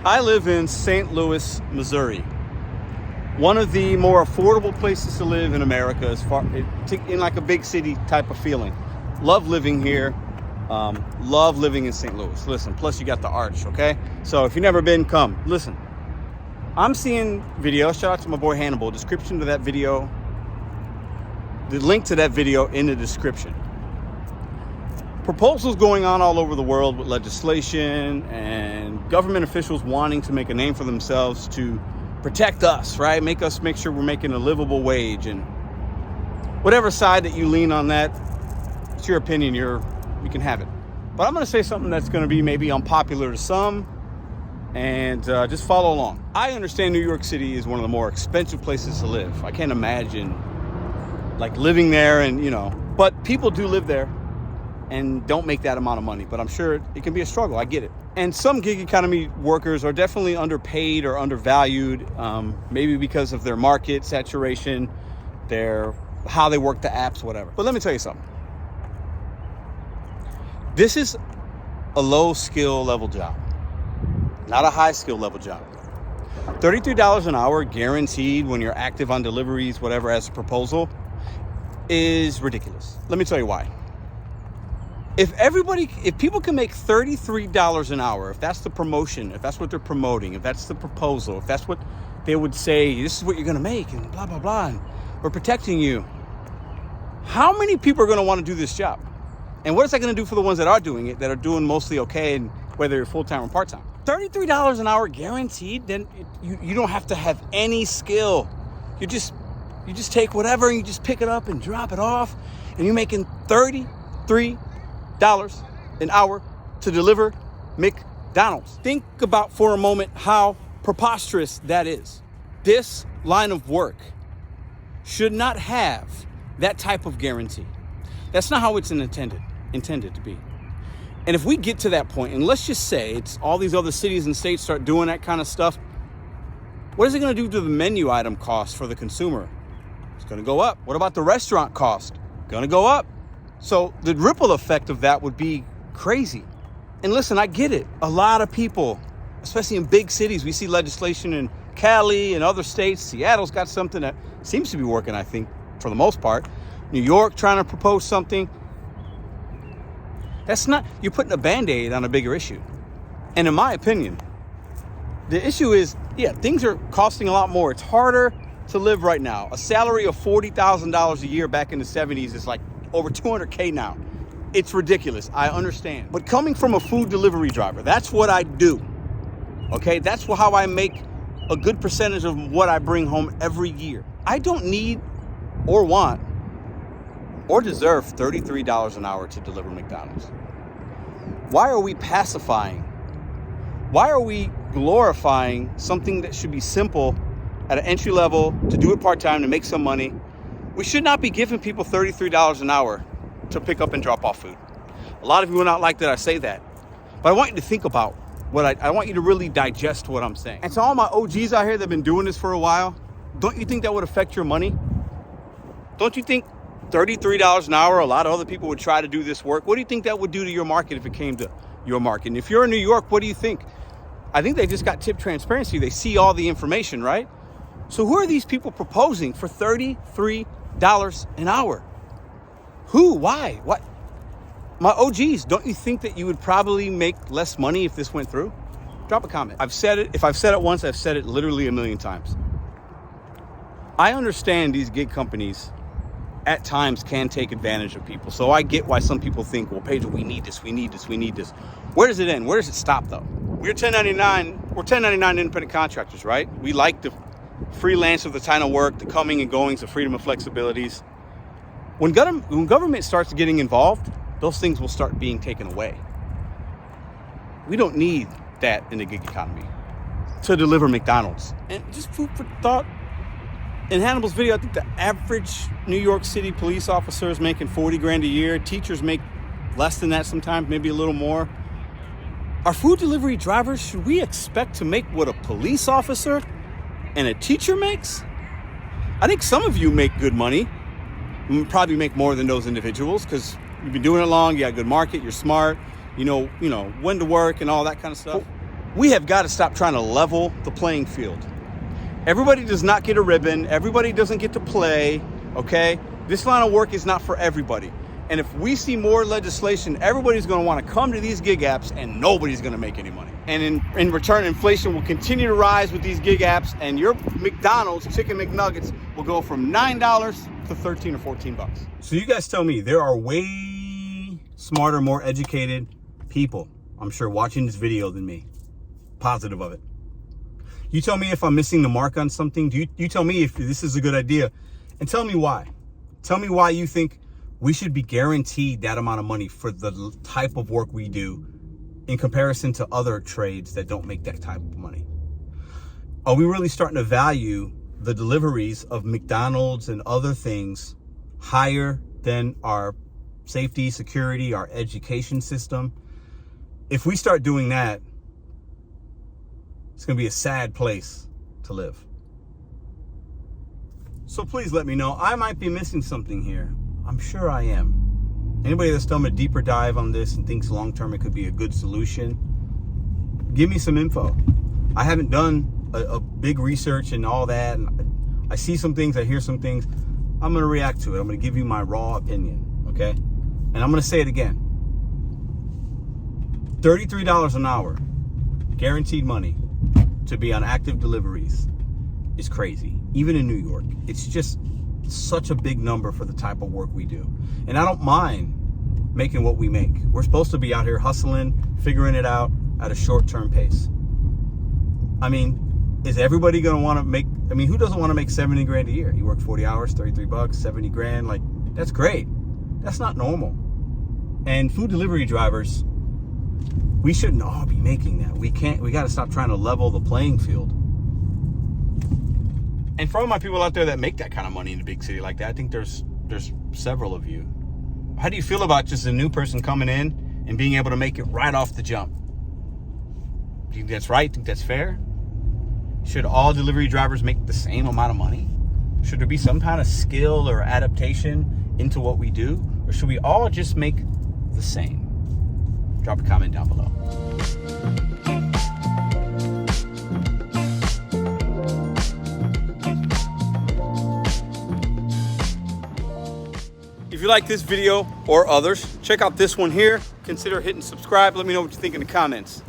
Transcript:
I live in St. Louis, Missouri. One of the more affordable places to live in America, in like a big city type of feeling. Love living here. Love living in St. Louis. Listen, plus you got the Arch, okay? So if you've never been, come. Listen, I'm seeing videos. Shout out to my boy Hannibal. Description to that video. The link to that video in the description. Proposals going on all over the world with legislation and government officials wanting to make a name for themselves to protect us, right? Make sure we're making a livable wage. And whatever side that you lean on that, it's your opinion. You can have it. But I'm going to say something that's going to be maybe unpopular to some, and just follow along. I understand New York City is one of the more expensive places to live. I can't imagine like living there, and but people do live there and don't make that amount of money. But I'm sure it can be a struggle. I get it. And some gig economy workers are definitely underpaid or undervalued, maybe because of their market saturation, how they work the apps, whatever. But let me tell you something. This is a low skill level job, not a high skill level job. $33 an hour guaranteed when you're active on deliveries, whatever, as a proposal is ridiculous. Let me tell you why. If people can make $33 an hour, if that's the promotion, if that's what they're promoting, if that's the proposal, if that's what they would say, this is what you're going to make, and blah, blah, blah, and we're protecting you, how many people are going to want to do this job? And what is that going to do for the ones that are doing it, that are doing mostly okay, and whether you're full-time or part-time? $33 an hour guaranteed, then you don't have to have any skill. You just take whatever and you just pick it up and drop it off, and you're making $33 an hour to deliver McDonald's. Think about for a moment how preposterous that is. This line of work should not have that type of guarantee. That's not how it's intended to be. And if we get to that point, and let's just say it's all these other cities and states start doing that kind of stuff, what is it going to do to the menu item cost for the consumer? It's going to go up. What about the restaurant cost? Going to go up. So the ripple effect of that would be crazy. And listen, I get it. A lot of people, especially in big cities, we see legislation in Cali and other states. Seattle's got something that seems to be working, I think, for the most part. New York trying to propose something. You're putting a Band-Aid on a bigger issue. And in my opinion, the issue is, things are costing a lot more. It's harder to live right now. A salary of $40,000 a year back in the 70s is like over $200K now. It's ridiculous. I understand. But coming from a food delivery driver, that's what I do. Okay? That's how I make a good percentage of what I bring home every year. I don't need or want or deserve $33 an hour to deliver McDonald's. Why are we pacifying? Why are we glorifying something that should be simple at an entry level, to do it part-time, to make some money? We should not be giving people $33 an hour to pick up and drop off food. A lot of you will not like that I say that, but I want you to think about I want you to really digest what I'm saying. And to all my OGs out here that have been doing this for a while, don't you think that would affect your money? Don't you think $33 an hour, a lot of other people would try to do this work? What do you think that would do to your market if it came to your market? And if you're in New York, what do you think? I think they just got tip transparency. They see all the information, right? So who are these people proposing for $33 an hour? Who? Why? What? My OGs, don't you think that you would probably make less money if this went through? Drop a comment. I've said it. If I've said it once, I've said it literally a million times. I understand these gig companies at times can take advantage of people. So I get why some people think, well, Pedro, we need this. Where does it end? Where does it stop, though? We're 1099 independent contractors, right? We like the freelance of the kind of work, the coming and goings, the freedom of flexibilities. When government starts getting involved, those things will start being taken away. We don't need that in the gig economy to deliver McDonald's. And just food for thought. In Hannibal's video, I think the average New York City police officer is making $40,000 a year. Teachers make less than that sometimes, maybe a little more. Our food delivery drivers, should we expect to make what a police officer and a teacher makes? I think some of you make good money. You probably make more than those individuals because you've been doing it long, you got a good market, you're smart, you know when to work and all that kind of stuff. We have got to stop trying to level the playing field. Everybody does not get a ribbon. Everybody doesn't get to play, okay? This line of work is not for everybody. And if we see more legislation, everybody's going to want to come to these gig apps and nobody's going to make any money. And in return, inflation will continue to rise with these gig apps, and your McDonald's Chicken McNuggets will go from $9 to 13 or 14 bucks. So you guys tell me, there are way smarter, more educated people, I'm sure, watching this video than me. Positive of it. You tell me if I'm missing the mark on something. You tell me if this is a good idea, and tell me why. Tell me why you think we should be guaranteed that amount of money for the type of work we do in comparison to other trades that don't make that type of money. Are we really starting to value the deliveries of McDonald's and other things higher than our safety, security, our education system? If we start doing that, it's going to be a sad place to live. So please let me know. I might be missing something here. I'm sure I am. Anybody that's done a deeper dive on this and thinks long-term it could be a good solution, give me some info. I haven't done a big research and all that. And I see some things, I hear some things. I'm going to react to it. I'm going to give you my raw opinion, okay? And I'm going to say it again. $33 an hour, guaranteed money to be on active deliveries is crazy. Even in New York, it's just such a big number for the type of work we do. And I don't mind making what we make. We're supposed to be out here hustling, figuring it out at a short-term pace. I mean, is everybody going to want to make, who doesn't want to make 70 grand a year? You work 40 hours, 33 bucks, 70 grand, like, that's great. That's not normal. And food delivery drivers, we shouldn't all be making that. We got to stop trying to level the playing field. And for all my people out there that make that kind of money in a big city like that, I think there's several of you. How do you feel about just a new person coming in and being able to make it right off the jump? Do you think that's right? Think that's fair? Should all delivery drivers make the same amount of money? Should there be some kind of skill or adaptation into what we do? Or should we all just make the same? Drop a comment down below. If you like this video or others, check out this one here. Consider hitting subscribe. Let me know what you think in the comments.